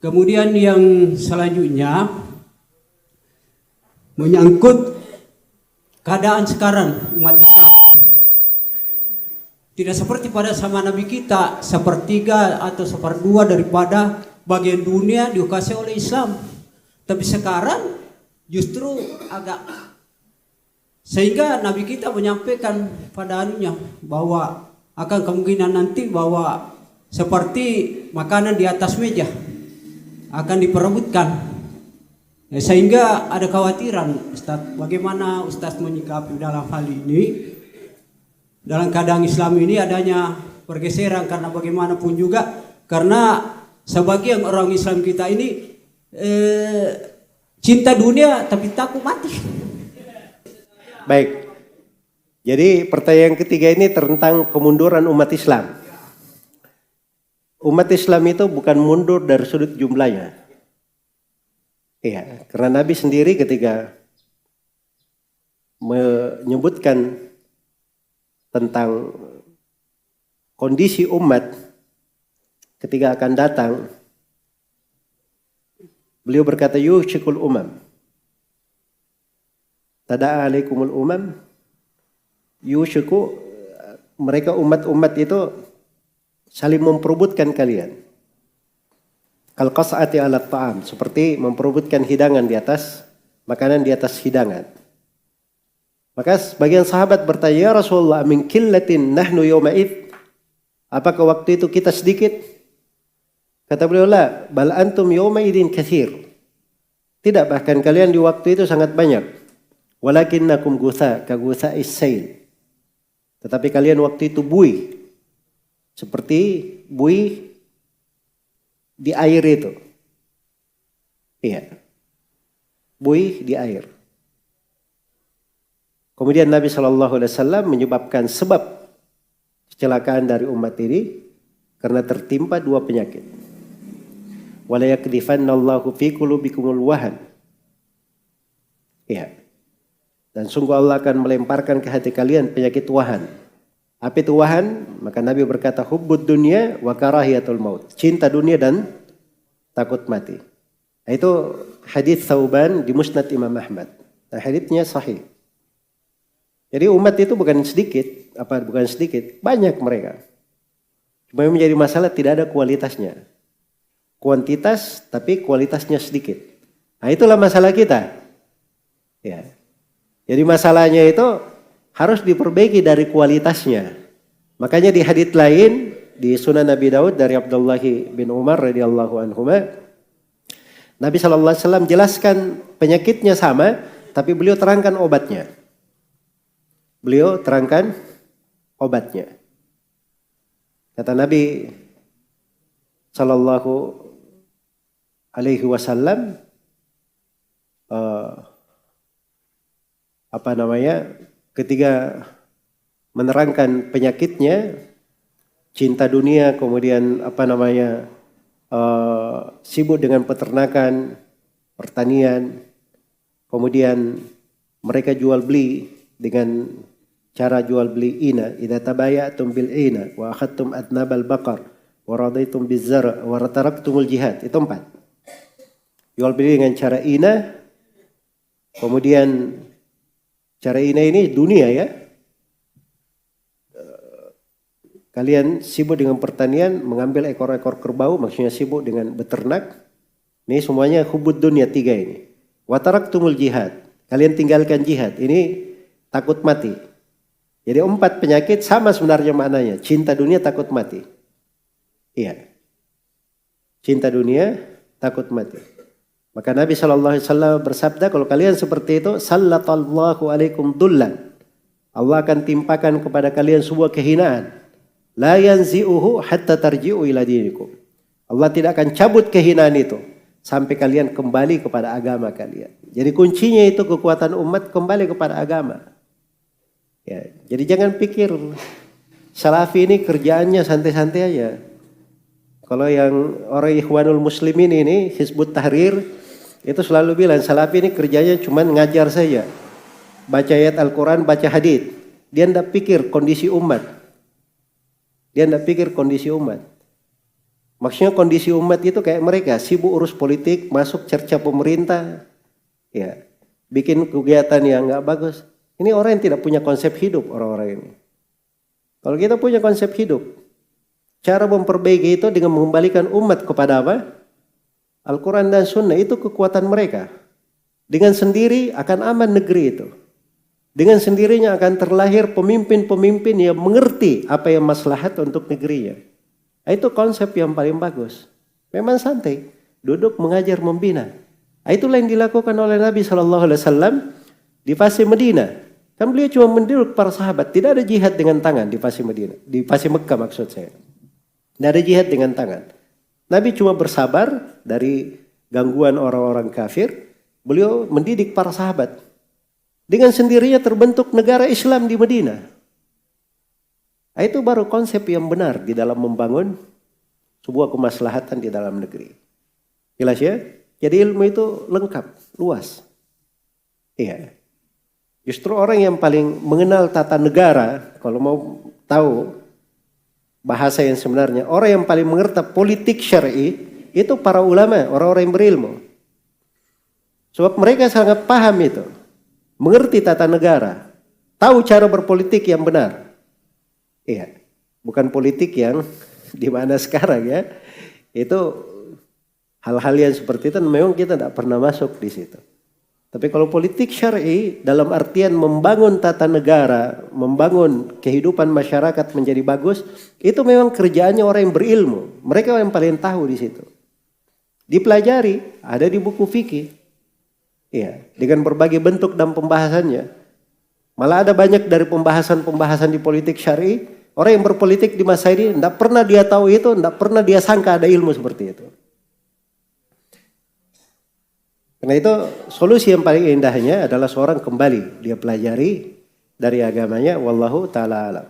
Kemudian yang selanjutnya menyangkut keadaan sekarang umat Islam. Tidak seperti pada zaman Nabi kita, sepertiga atau seperdua daripada bagian dunia dikuasai oleh Islam. Tapi sekarang justru agak, sehingga Nabi kita menyampaikan pada anunya bahwa akan kemungkinan nanti bahwa seperti makanan di atas meja akan diperebutkan. Sehingga ada kekhawatiran, Ustaz, bagaimana Ustaz menyikapi dalam hal ini? Dalam keadaan Islam ini adanya pergeseran karena bagaimanapun juga, karena sebagian orang Islam kita ini cinta dunia tapi takut mati. Baik. Jadi pertanyaan ketiga ini tentang kemunduran umat Islam. Umat Islam itu bukan mundur dari sudut jumlahnya. Iya, karena Nabi sendiri ketika menyebutkan tentang kondisi umat ketika akan datang, beliau berkata, yushikul umam. Tada'a alaikumul umam. Yushiku, mereka umat-umat itu saling memperebutkan kalian. Kal qas'ati 'ala ta'am, seperti memperebutkan hidangan di atas makanan di atas hidangan. Maka sebagian sahabat bertanya, ya Rasulullah, min qillatin nahnu yawma'id? Apakah waktu itu kita sedikit? Kata beliau, la, bal antum yawma'idin katsir. Tidak, bahkan kalian di waktu itu sangat banyak. Walakinnakum gutha ka gutha'is sail. Tetapi kalian waktu itu buih, seperti buih di air itu. Iya. Buih di air. Kemudian Nabi SAW menyebabkan sebab kecelakaan dari umat ini karena tertimpa dua penyakit. Wala yakdifannallahu fi qulubikumul wahan. Iya. Dan sungguh Allah akan melemparkan ke hati kalian penyakit wahan. Apa itu wahan? Maka Nabi berkata, hubbud dunya wa karahiyatul maut. Cinta dunia dan takut mati. Nah, itu hadits Thauban di Musnad Imam Ahmad. Nah, haditsnya sahih. Jadi umat itu bukan sedikit, banyak mereka. Cuma yang menjadi masalah tidak ada kualitasnya. Kuantitas tapi kualitasnya sedikit. Nah, itulah masalah kita. Ya. Jadi masalahnya itu harus diperbaiki dari kualitasnya. Makanya di hadits lain di Sunan Nabi Daud dari Abdullah bin Umar radhiyallahu anhuma, Nabi SAW jelaskan penyakitnya sama, tapi beliau terangkan obatnya. Beliau terangkan obatnya. Kata Nabi Sallallahu Alaihi Wasallam, ketika menerangkan penyakitnya, cinta dunia, kemudian sibuk dengan peternakan, pertanian, kemudian mereka jual beli dengan cara jual beli ina, idza tabayatum bil ina wa akhadtum adnabal baqar wa radaitum bizar wa taraktumul jihad. Itu 4. Jual beli dengan cara ina, kemudian cara ina ini dunia ya. Kalian sibuk dengan pertanian, mengambil ekor-ekor kerbau, maksudnya sibuk dengan beternak. Ini semuanya hubud dunia 3 ini. Wa taraktumul jihad. Kalian tinggalkan jihad. Ini takut mati. Jadi 4 penyakit sama sebenarnya maknanya. Cinta dunia, takut mati. Iya. Cinta dunia, takut mati. Maka Nabi SAW bersabda, kalau kalian seperti itu, sallatallahu alaikum dullan. Allah akan timpakan kepada kalian sebuah kehinaan. La yanzi'uhu hatta tarji'u ila dinikum. Allah tidak akan cabut kehinaan itu sampai kalian kembali kepada agama kalian. Jadi kuncinya itu kekuatan umat kembali kepada agama. Ya, jadi jangan pikir Salafi ini kerjaannya santai-santai aja. Kalau yang orang Ikhwanul Muslimin ini, Hizbut Tahrir, itu selalu bilang Salafi ini kerjanya cuma ngajar saja. baca ayat Al-Quran, baca hadits. Dia tidak pikir kondisi umat. Dia tidak pikir kondisi umat. Maksudnya kondisi umat itu kayak mereka sibuk urus politik, masuk cerca pemerintah, ya, bikin kegiatan yang nggak bagus. Ini orang yang tidak punya konsep hidup, orang-orang ini. Kalau kita punya konsep hidup, cara memperbaiki itu dengan mengembalikan umat kepada apa? Al-Quran dan Sunnah, itu kekuatan mereka. Dengan sendiri akan aman negeri itu. Dengan sendirinya akan terlahir pemimpin-pemimpin yang mengerti apa yang maslahat untuk negerinya. Itu konsep yang paling bagus. Memang santai, duduk mengajar membina. Itulah yang dilakukan oleh Nabi SAW di fase Medina. Kan beliau cuma menduduk para sahabat, tidak ada jihad dengan tangan di fase Medina, di fase Mekah maksud saya. Tidak ada jihad dengan tangan. Nabi cuma bersabar dari gangguan orang-orang kafir. Beliau mendidik para sahabat. Dengan sendirinya terbentuk negara Islam di Madinah. Itu baru konsep yang benar di dalam membangun sebuah kemaslahatan di dalam negeri. Jelas ya? Jadi ilmu itu lengkap, luas. Iya. Justru orang yang paling mengenal tata negara, kalau mau tahu bahasa yang sebenarnya, orang yang paling mengerti politik syar'i itu para ulama, orang-orang yang berilmu. Sebab mereka sangat paham itu. Mengerti tata negara, tahu cara berpolitik yang benar. Iya, bukan politik yang di mana sekarang ya. Itu hal-hal yang seperti itu memang kita tidak pernah masuk di situ. Tapi kalau politik syar'i dalam artian membangun tata negara, membangun kehidupan masyarakat menjadi bagus, itu memang kerjaannya orang yang berilmu. Mereka yang paling tahu di situ. Dipelajari, ada di buku fikih. Iya, dengan berbagai bentuk dan pembahasannya. Malah ada banyak dari pembahasan-pembahasan di politik syar'i, orang yang berpolitik di masa ini tidak pernah dia tahu itu, tidak pernah dia sangka ada ilmu seperti itu. Karena itu solusi yang paling indahnya adalah seorang kembali dia pelajari dari agamanya, wallahu taala alam.